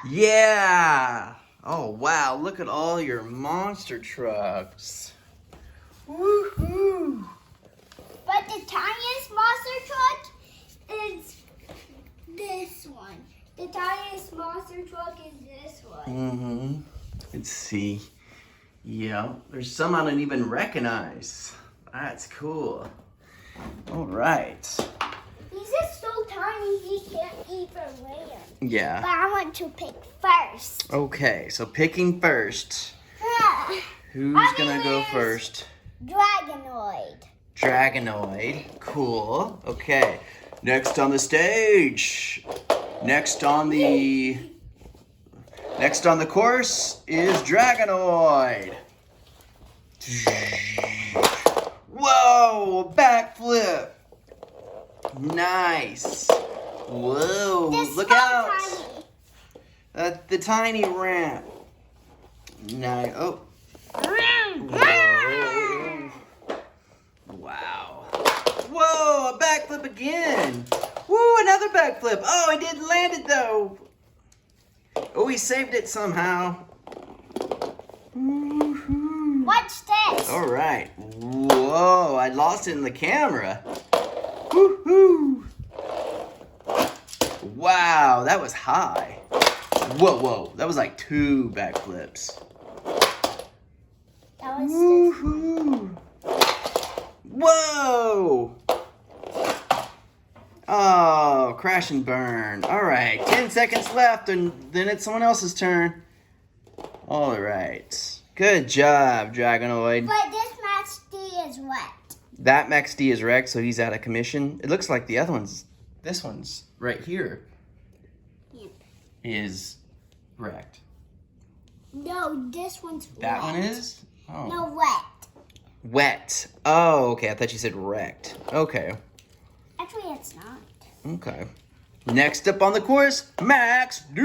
Yeah. Oh, wow. Look at all your monster trucks. Woohoo. But the tiniest monster truck is this one. The tiniest monster truck is this one. Mm-hmm. Let's see. Yeah, there's some I don't even recognize. That's cool. All right. He's just so tiny he can't even weigh him. Yeah. But I want to pick first. Okay, so picking first. Who's gonna go first? Dragonoid. Dragonoid. Cool. Okay. Next on the stage. Next on the course is Dragonoid. Whoa, backflip. Nice. Whoa, This look so out. tiny. That's the tiny ramp. Nice. Oh. Whoa. Wow. Whoa, a backflip again. Woo, another backflip. Oh, he didn't land it though. Oh, he saved it somehow. Woo-hoo. Watch this. All right. Whoa, I lost it in the camera. Woo-hoo. Wow, that was high. Whoa, whoa, that was like 2 backflips. That was Woo-hoo. Whoa! Oh, crash and burn. All right, 10 seconds left, and then it's someone else's turn. All right. Good job, Dragonoid. But this Max D is wet. That Max D is wrecked, so he's out of commission. It looks like the other one's, this one's right here, Yep. is wrecked. No, this one's That wet. one is? Oh. No, wet. Wet. Oh, okay. I thought you said wrecked. Okay. Actually, it's not. Okay. Next up on the course, Max D.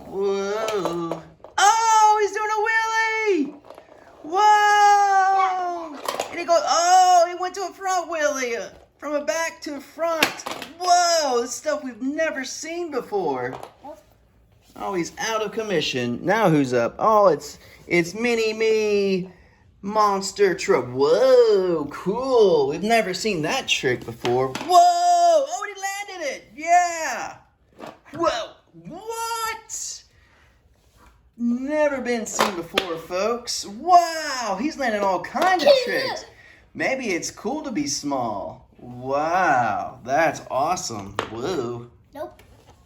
Whoa. Oh, he's doing a wheelie. Whoa. And he goes, oh, he went to a front wheelie. From a back to a front. Whoa, this stuff we've never seen before. Oh, he's out of commission. Now who's up? Oh, it's Mini Me Monster Truck. Whoa, cool. We've never seen that trick before. Whoa! Oh, he landed it. Yeah. Whoa. What? Never been seen before, folks. Wow, he's landing all kinds of tricks. Maybe it's cool to be small. Wow, that's awesome. Whoa. Nope.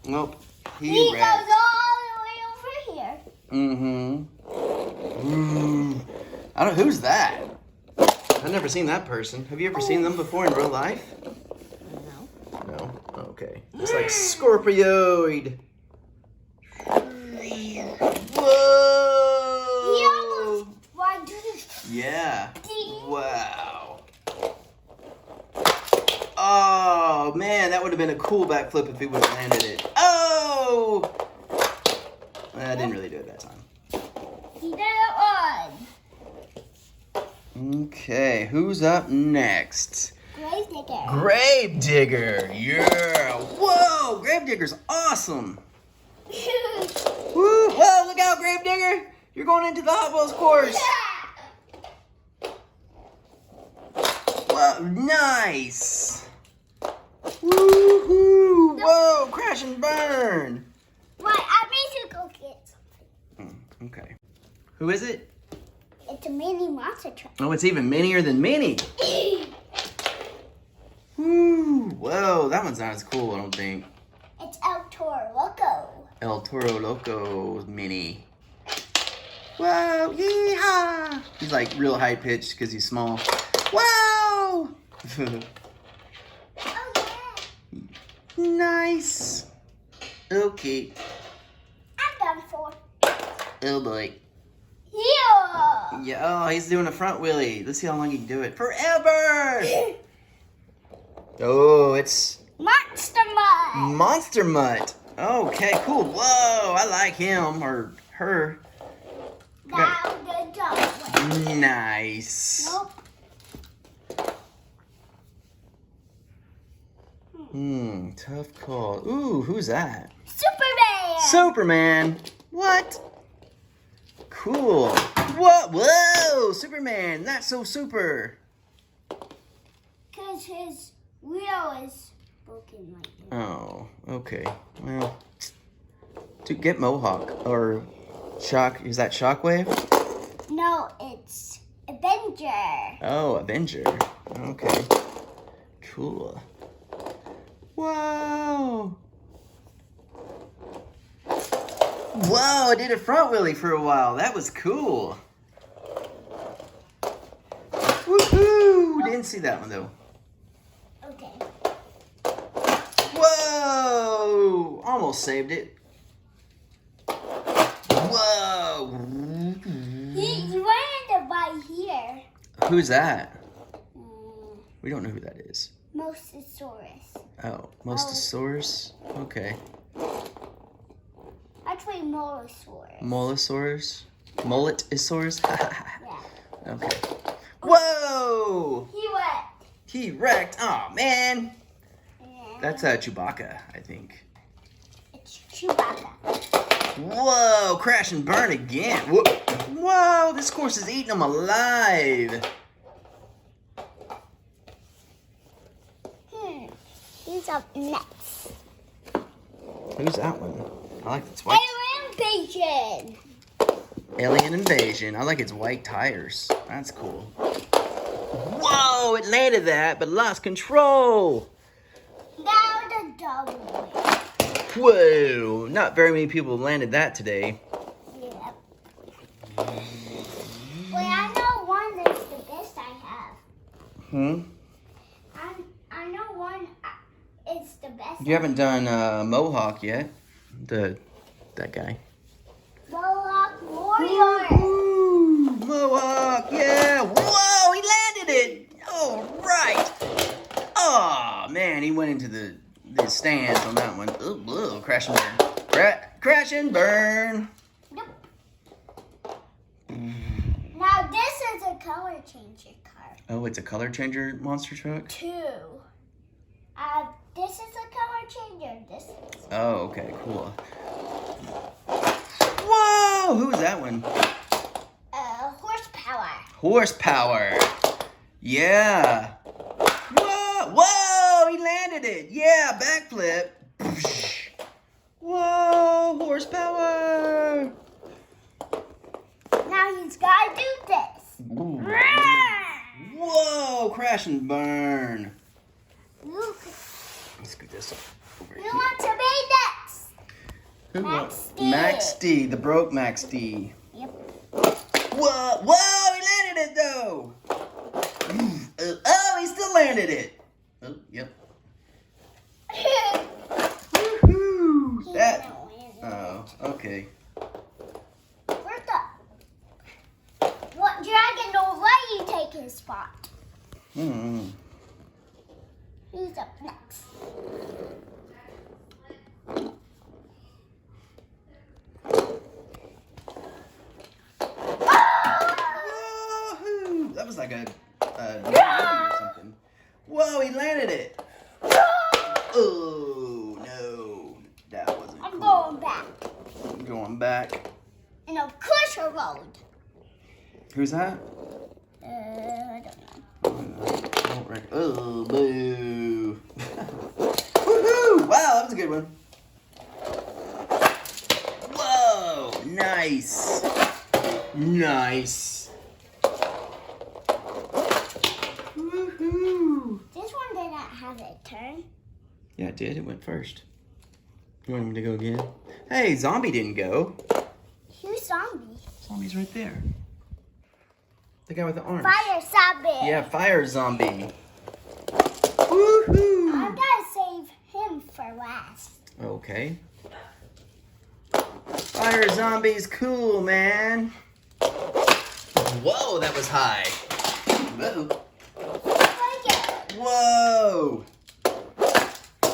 Nope. He He goes wrecked. all the way over here. Mm-hmm. I don't. Who's that? I've never seen that person. Have you ever seen them before in real life? No. No. Okay. It's like Scorpioid. Whoa! He almost went to the Yeah. sea. Wow. Oh man, that would have been a cool backflip if he would have landed it. Oh! I didn't really do it that time. He did it on. Okay, who's up next? Grave digger. Grave Digger, yeah! Whoa, Grave Digger's awesome! Woo! Whoa, look out, Grave Digger! You're going into the Hot Wheels course! Whoa, nice! Woohoo! Whoa, crash and burn! Right, I need to go get something. Okay. Who is it? It's a mini monster truck. Oh, it's even minier than Mini. Woo! Whoa, that one's not as cool, I don't think. It's El Toro Loco. El Toro Loco Mini. Whoa! Yeehaw! He's like real high pitched because he's small. Whoa! Oh yeah. Nice. Okay. I'm done for. Oh boy. Yeah. Yeah. Oh, he's doing a front wheelie. Let's see how long he can do it. Forever. Oh, it's Monster Mud. Monster Mutt. Okay, cool. Whoa, I like him or her. Now the dumplings. Nice. Nope. Tough call. Ooh, who's that? Superman! Superman. What? Cool. What? Whoa, Superman. Not so super. Because his wheel is broken right now. Oh, okay. Well, to get Mohawk or Shock. Is that Shockwave? No, it's Avenger. Oh, Avenger. Okay. Cool. Whoa. Whoa, I did a front wheelie for a while. That was cool. Woohoo! Didn't see that one though. Okay. Whoa! Almost saved it. Whoa! He landed right here. Who's that? We don't know who that is. Mosasaurus. Oh, Mosasaurus? Okay. Actually, Molosaurus. Molosaurus? Mullet-isaurus? Yeah. Okay. Whoa! He went. He wrecked. Oh man. Yeah. That's Chewbacca, I think. It's Chewbacca. Whoa! Crash and burn again. Whoa! This course is eating them alive. He's up next. Who's that one? I like its white. Alien Invasion. Alien Invasion. I like its white tires. That's cool. Whoa! It landed that, but lost control. Now the double. Whoa! Not very many people landed that today. Yeah. Wait, I know one that's the best I have. I know one is the best. You haven't done Mohawk yet. That guy. Mohawk Warrior. Ooh, Mohawk, yeah. Whoa, he landed it. All right. Oh, man, he went into the stands on that one. Ooh, crash and burn. Crash and burn. Nope. Now this is a color changer car. Oh, it's a color changer monster truck? 2. This is a color changer. This is. Oh, okay, cool. Whoa, who's that one? Horsepower. Horsepower. Yeah. Whoa, he landed it. Yeah, backflip. Whoa, horsepower. Now he's got to do this. Ooh. Whoa, crash and burn. Luke, Let's get this over you here. want to be next? Who Max won? D. Max D, the broke Max D. Yep. Whoa, he landed it though. Oh, he still landed it. Oh, yep. Woohoo! He's That. gonna win. Oh, okay. Where's the... What dragon will let you take his spot? Hmm. He's up next. Woohoo! That was like a movie or something. Whoa, he landed it. Oh no, that wasn't I'm cool. going back. I'm going back. In a pusher road. Who's that? I don't know. Oh, boo. Woohoo! Wow, that was a good one. Whoa, nice. Nice. Woohoo! This one did not have a turn. Yeah, it did. It went first. You want him to go again? Hey, Zombie didn't go. Who's zombie? Zombie's right there. The guy with the arms. Fire zombie. Yeah, Fire Zombie. Woohoo! I gotta save him for last. Okay. Fire Zombie's cool, man. Whoa, that was high. Whoa. Whoa.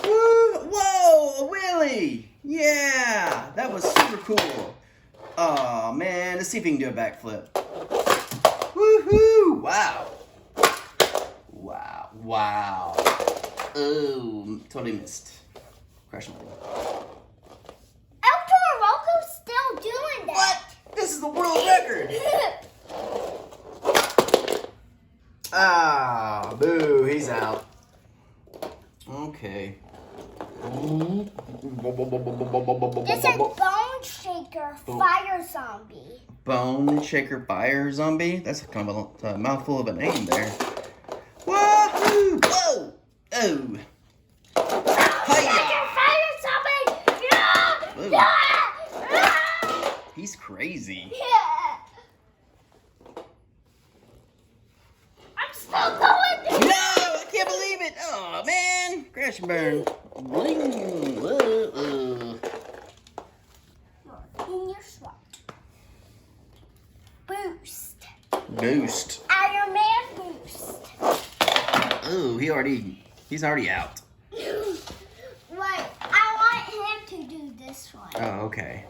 Woo. Whoa, a wheelie. Yeah, that was super cool. Oh, man. Let's see if we can do a backflip. Woohoo. Wow. Wow. Wow. Oh, totally missed. Crash my thing. El Toro Rocco's still doing that. What? This is the world record. Ah, boo, he's out. Okay. This is Bone Shaker Fire Zombie. Bone Shaker Fire Zombie? That's kind of a mouthful of a name there. Wahoo! Whoa! Oh! Shaker Fire Zombie! Yeah! Whoa. Yeah! He's crazy. Yeah! I'm still going! No! I can't believe it! Oh, man! Crash and burn. Bling. Whoa. In your swamp. Boost. Boost. Iron Man boost. Oh, he's already out. Right. I want him to do this one. Oh, okay.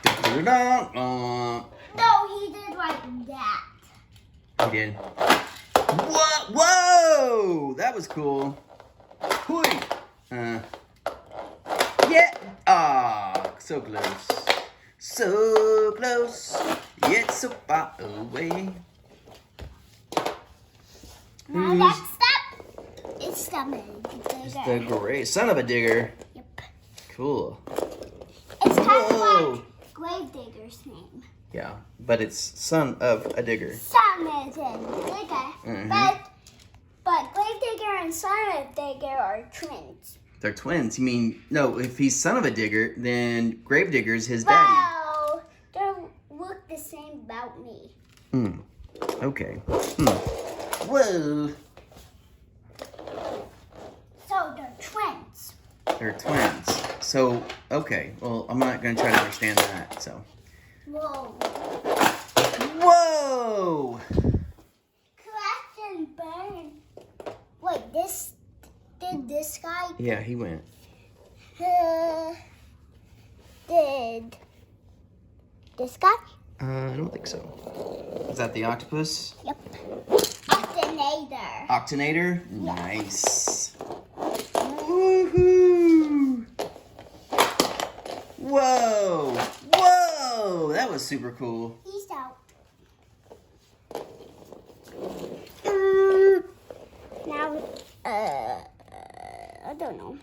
Da-da-da-da. No, he did like that. He did. Whoa! Whoa! That was cool. Hui. Yeah. Ah, so close. So close. Yet so far away. Now next up, it's the It's the great son of a digger. Yep. Cool. It's kind Whoa. of like Gravedigger's name. Yeah, but it's son of a digger. Son is a digger, Mhm. but Gravedigger and Son of Digger are twins. They're twins. You mean, no, if he's son of a digger, then Gravedigger's his daddy. Well, they look the same about me. Hmm. Okay. Hmm. Whoa. So they're twins. They're twins. So, okay. Well, I'm not going to try to understand that, so. Whoa. Whoa! Crash and burn. Wait, did this guy? Yeah, he went. Did this guy? I don't think so. Is that the octopus? Yep. Octanator. Octonator? Nice. Woohoo! Whoa! Whoa! That was super cool. He's out. Now, I don't know.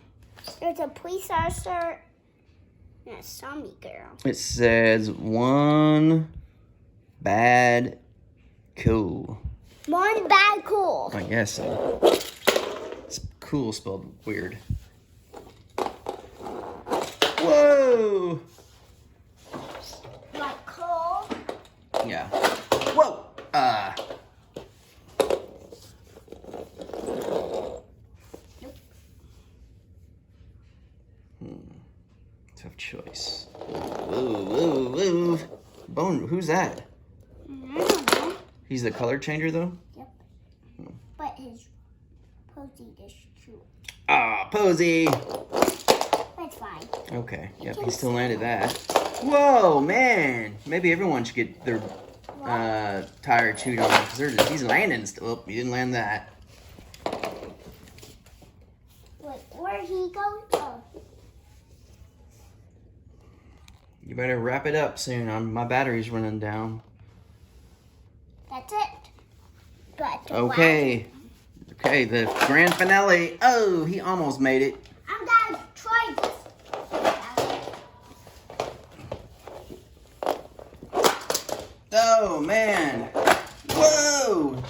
There's a police officer and a zombie girl. It says one bad cool. One bad cool. I guess so. It's cool spelled weird. Whoa! Like cool. Yeah. Whoa! Tough choice. Whoa, whoa, whoa. Bone, who's that? I don't know. He's the color changer, though? Yep. But his posy is true. Ah, Posey! That's fine. Okay, yep, he still landed that. Whoa, man! Maybe everyone should get their tire chewed on, because he's landing still. Oh, he didn't land that. Wait, where'd he go? Oh. You better wrap it up soon. My battery's running down. That's it. But Okay. Okay, the grand finale. Oh, he almost made it. I'm gonna try this. Oh, man. Whoa.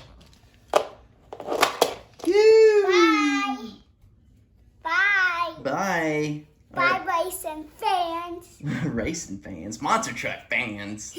Phew. Bye. Bye. Bye. Bye, racing fans. Racing fans. Monster truck fans.